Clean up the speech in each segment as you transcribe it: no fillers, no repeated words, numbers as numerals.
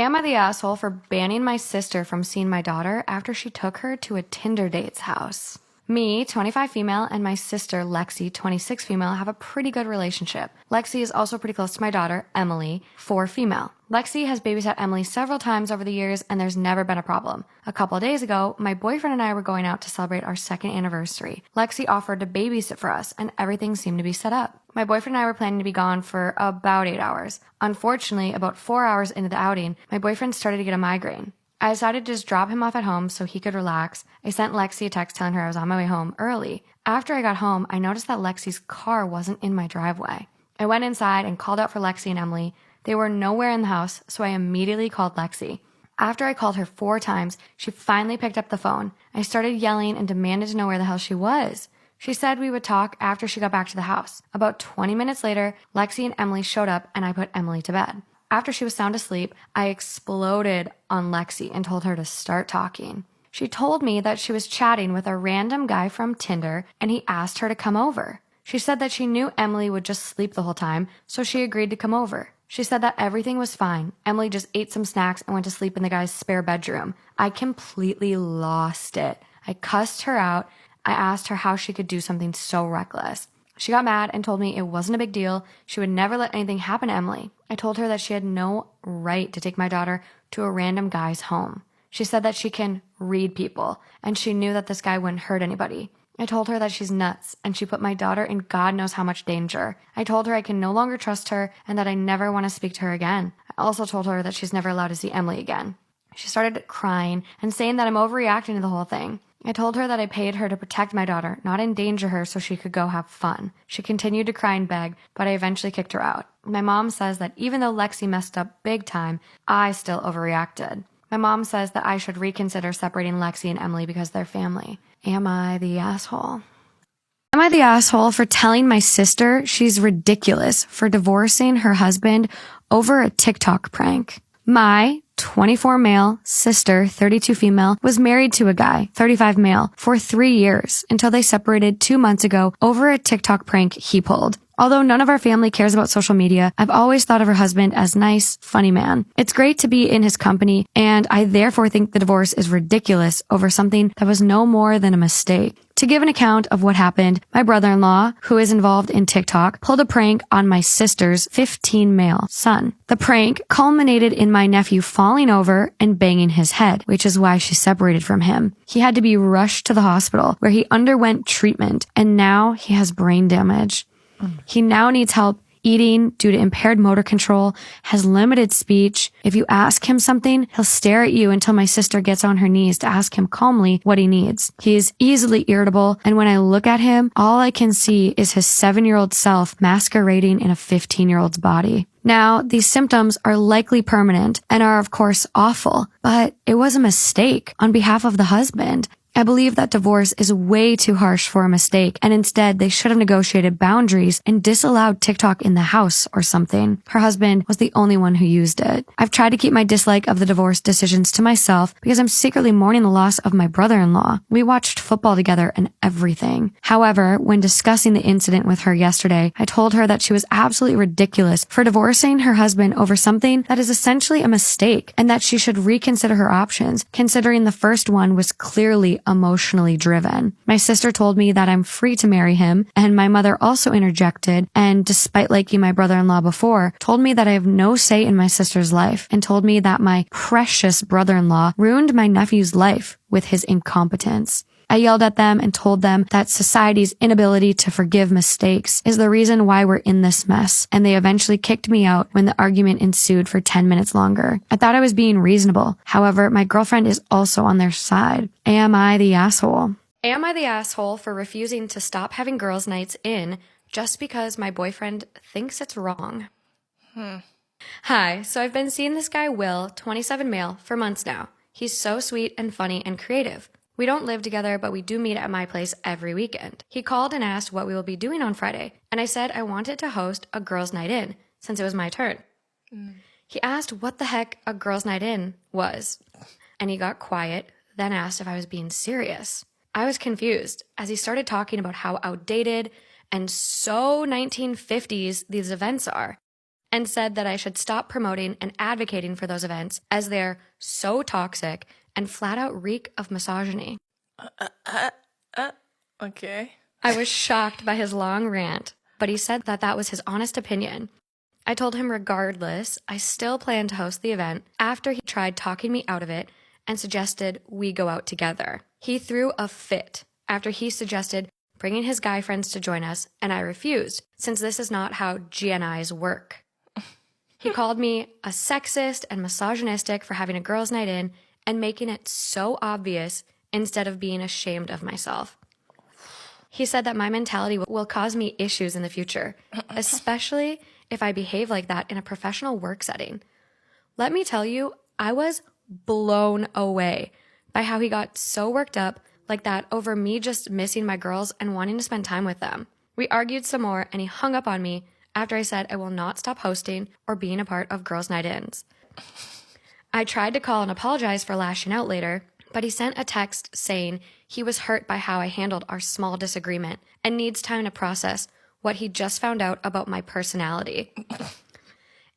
Am I the asshole for banning my sister from seeing my daughter after she took her to a Tinder date's house? Me, 25 female, and my sister, Lexi, 26 female, have a pretty good relationship. Lexi is also pretty close to my daughter, Emily, 4 female. Lexi has babysat Emily several times over the years, and there's never been a problem. A couple of days ago, my boyfriend and I were going out to celebrate our 2nd anniversary. Lexi offered to babysit for us, and everything seemed to be set up. My boyfriend and I were planning to be gone for about 8 hours. Unfortunately, about 4 hours into the outing, my boyfriend started to get a migraine. I decided to just drop him off at home so he could relax. I sent Lexi a text telling her I was on my way home early. After I got home, I noticed that Lexi's car wasn't in my driveway. I went inside and called out for Lexi and Emily. They were nowhere in the house, so I immediately called Lexi. After I called her 4 times, she finally picked up the phone. I started yelling and demanded to know where the hell she was. She said we would talk after she got back to the house. About 20 minutes later, Lexi and Emily showed up and I put Emily to bed. After she was sound asleep, I exploded on Lexi and told her to start talking. She told me that she was chatting with a random guy from Tinder and he asked her to come over. She said that she knew Emily would just sleep the whole time, so she agreed to come over. She said that everything was fine. Emily just ate some snacks and went to sleep in the guy's spare bedroom. I completely lost it. I cussed her out. I asked her how she could do something so reckless. She got mad and told me it wasn't a big deal. She would never let anything happen to Emily. I told her that she had no right to take my daughter to a random guy's home. She said that she can read people, and she knew that this guy wouldn't hurt anybody. I told her that she's nuts, and she put my daughter in God knows how much danger. I told her I can no longer trust her and that I never want to speak to her again. I also told her that she's never allowed to see Emily again. She started crying and saying that I'm overreacting to the whole thing. I told her that I paid her to protect my daughter, not endanger her so she could go have fun. She continued to cry and beg, but I eventually kicked her out. My mom says that even though Lexi messed up big time, I still overreacted. My mom says that I should reconsider separating Lexi and Emily because they're family. Am I the asshole? Am I the asshole for telling my sister she's ridiculous for divorcing her husband over a TikTok prank? My 24 male, sister, 32 female, was married to a guy, 35 male, for 3 years until they separated 2 months ago over a TikTok prank he pulled. Although none of our family cares about social media, I've always thought of her husband as nice, funny man. It's great to be in his company, and I therefore think the divorce is ridiculous over something that was no more than a mistake. To give an account of what happened, my brother-in-law, who is involved in TikTok, pulled a prank on my sister's 15 male son. The prank culminated in my nephew falling over and banging his head, which is why she separated from him. He had to be rushed to the hospital where he underwent treatment, and now he has brain damage. He now needs help eating due to impaired motor control, has limited speech. If you ask him something, he'll stare at you until my sister gets on her knees to ask him calmly what he needs. He is easily irritable, and when I look at him, all I can see is his 7-year-old self masquerading in a 15-year-old's body. Now, these symptoms are likely permanent and are of course awful, but it was a mistake on behalf of the husband. I believe that divorce is way too harsh for a mistake, and instead they should have negotiated boundaries and disallowed TikTok in the house or something. Her husband was the only one who used it. I've tried to keep my dislike of the divorce decisions to myself because I'm secretly mourning the loss of my brother-in-law. We watched football together and everything. However, when discussing the incident with her yesterday, I told her that she was absolutely ridiculous for divorcing her husband over something that is essentially a mistake, and that she should reconsider her options, considering the first one was clearly emotionally driven. My sister told me that I'm free to marry him, and my mother also interjected and, despite liking my brother-in-law before, told me that I have no say in my sister's life and told me that my precious brother-in-law ruined my nephew's life with his incompetence. I yelled at them and told them that society's inability to forgive mistakes is the reason why we're in this mess, and they eventually kicked me out when the argument ensued for 10 minutes longer. I thought I was being reasonable. However, my girlfriend is also on their side. Am I the asshole? Am I the asshole for refusing to stop having girls' nights in just because my boyfriend thinks it's wrong? Hi, so I've been seeing this guy Will, 27 male, for months now. He's so sweet and funny and creative. We don't live together, but we do meet at my place every weekend. He called and asked what we will be doing on Friday, and I said I wanted to host a girls' night in, since it was my turn. He asked what the heck a girls' night in was, and he got quiet, then asked if I was being serious. I was confused, as he started talking about how outdated and so 1950s these events are. and said that I should stop promoting and advocating for those events as they're so toxic and flat out reek of misogyny. Okay. I was shocked by his long rant, but he said that that was his honest opinion. I told him regardless, I still plan to host the event after he tried talking me out of it and suggested we go out together. He threw a fit after he suggested bringing his guy friends to join us, and I refused, since this is not how GNIs work. He called me a sexist and misogynistic for having a girls' night in and making it so obvious instead of being ashamed of myself. He said that my mentality will cause me issues in the future, especially if I behave like that in a professional work setting. Let me tell you, I was blown away by how he got so worked up like that over me just missing my girls and wanting to spend time with them. We argued some more and he hung up on me after I said I will not stop hosting or being a part of girls' night ins. I tried to call and apologize for lashing out later, but he sent a text saying he was hurt by how I handled our small disagreement and needs time to process what he just found out about my personality.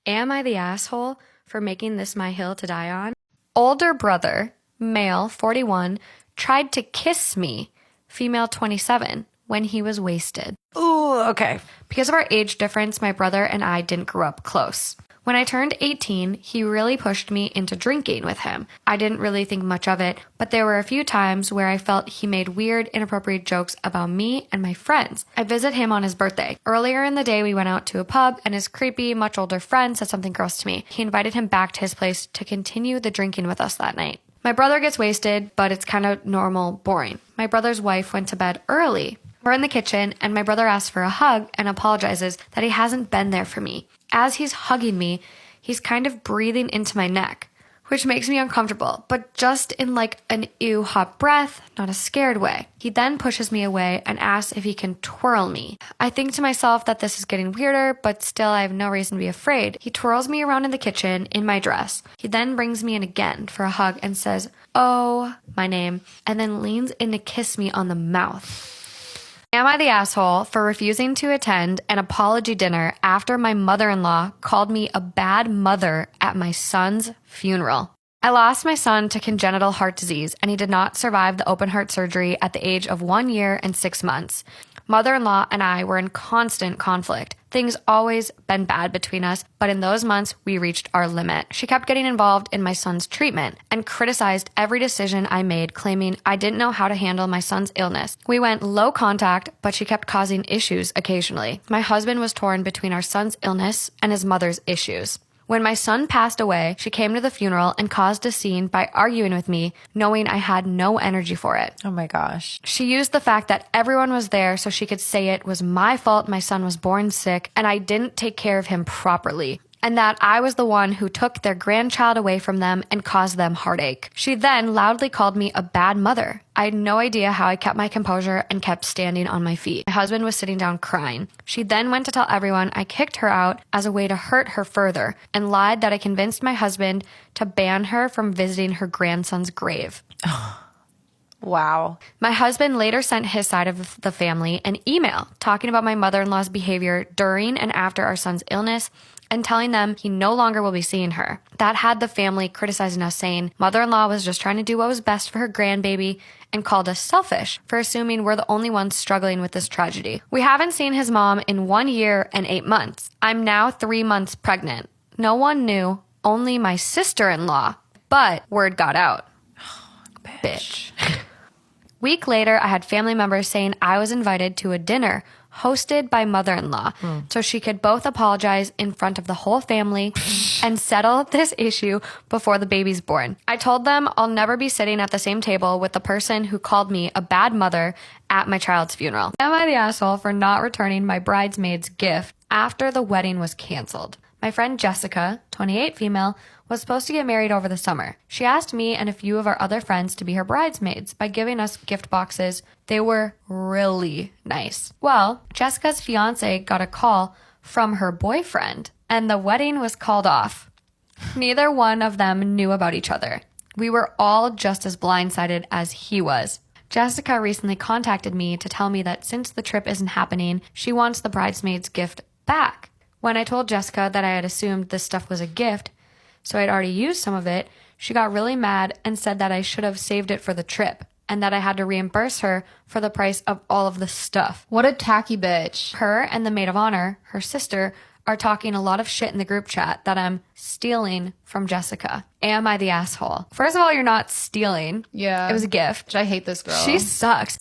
Am I the asshole for making this my hill to die on? Older brother, male, 41, tried to kiss me, female, 27, when he was wasted. Ooh, okay. Because of our age difference, my brother and I didn't grow up close. When I turned 18, he really pushed me into drinking with him. I didn't really think much of it, but there were a few times where I felt he made weird, inappropriate jokes about me and my friends. I visit him on his birthday. Earlier in the day, we went out to a pub, and his creepy, much older friend said something gross to me. He invited him back to his place to continue the drinking with us that night. My brother gets wasted, but it's kind of normal, boring. My brother's wife went to bed early. We're in the kitchen, and my brother asks for a hug and apologizes that he hasn't been there for me. As he's hugging me, he's kind of breathing into my neck, which makes me uncomfortable, but just in like an ew hot breath, not a scared way. He then pushes me away and asks if he can twirl me. I think to myself that this is getting weirder, but still I have no reason to be afraid. He twirls me around in the kitchen in my dress. He then brings me in again for a hug and says, "Oh," my name, and then leans in to kiss me on the mouth. Am I the asshole for refusing to attend an apology dinner after my mother-in-law called me a bad mother at my son's funeral? I lost my son to congenital heart disease, and he did not survive the open heart surgery at the age of 1 year and 6 months. Mother-in-law and I were in constant conflict. Things always been bad between us, but in those months, we reached our limit. She kept getting involved in my son's treatment and criticized every decision I made, claiming I didn't know how to handle my son's illness. We went low contact, but she kept causing issues occasionally. My husband was torn between our son's illness and his mother's issues. When my son passed away, she came to the funeral and caused a scene by arguing with me, knowing I had no energy for it. Oh my gosh. She used the fact that everyone was there so she could say it was my fault my son was born sick and I didn't take care of him properly, and that I was the one who took their grandchild away from them and caused them heartache. She then loudly called me a bad mother. I had no idea how I kept my composure and kept standing on my feet. My husband was sitting down crying. She then went to tell everyone I kicked her out as a way to hurt her further and lied that I convinced my husband to ban her from visiting her grandson's grave. Wow. My husband later sent his side of the family an email talking about my mother-in-law's behavior during and after our son's illness and telling them he no longer will be seeing her. That had the family criticizing us, saying mother-in-law was just trying to do what was best for her grandbaby and called us selfish for assuming we're the only ones struggling with this tragedy. We haven't seen his mom in 1 year and 8 months. I'm now 3 months pregnant. No one knew, only my sister-in-law, but word got out. Bitch. Week later, I had family members saying I was invited to a dinner hosted by mother-in-law so she could both apologize in front of the whole family and settle this issue before the baby's born. I told them I'll never be sitting at the same table with the person who called me a bad mother at my child's funeral. Am I the asshole for not returning my bridesmaid's gift after the wedding was canceled? My friend Jessica, 28 female, was supposed to get married over the summer. She asked me and a few of our other friends to be her bridesmaids by giving us gift boxes. They were really nice. Well, Jessica's fiance got a call from her boyfriend, and the wedding was called off. Neither one of them knew about each other. We were all just as blindsided as he was. Jessica recently contacted me to tell me that since the trip isn't happening, she wants the bridesmaid's gift back. When I told Jessica that I had assumed this stuff was a gift, so I'd already used some of it, she got really mad and said that I should have saved it for the trip and that I had to reimburse her for the price of all of the stuff. What a tacky bitch. Her and the maid of honor, her sister, are talking a lot of shit in the group chat that I'm stealing from Jessica. Am I the asshole? First of all, you're not stealing. Yeah. It was a gift. I hate this girl. She sucks.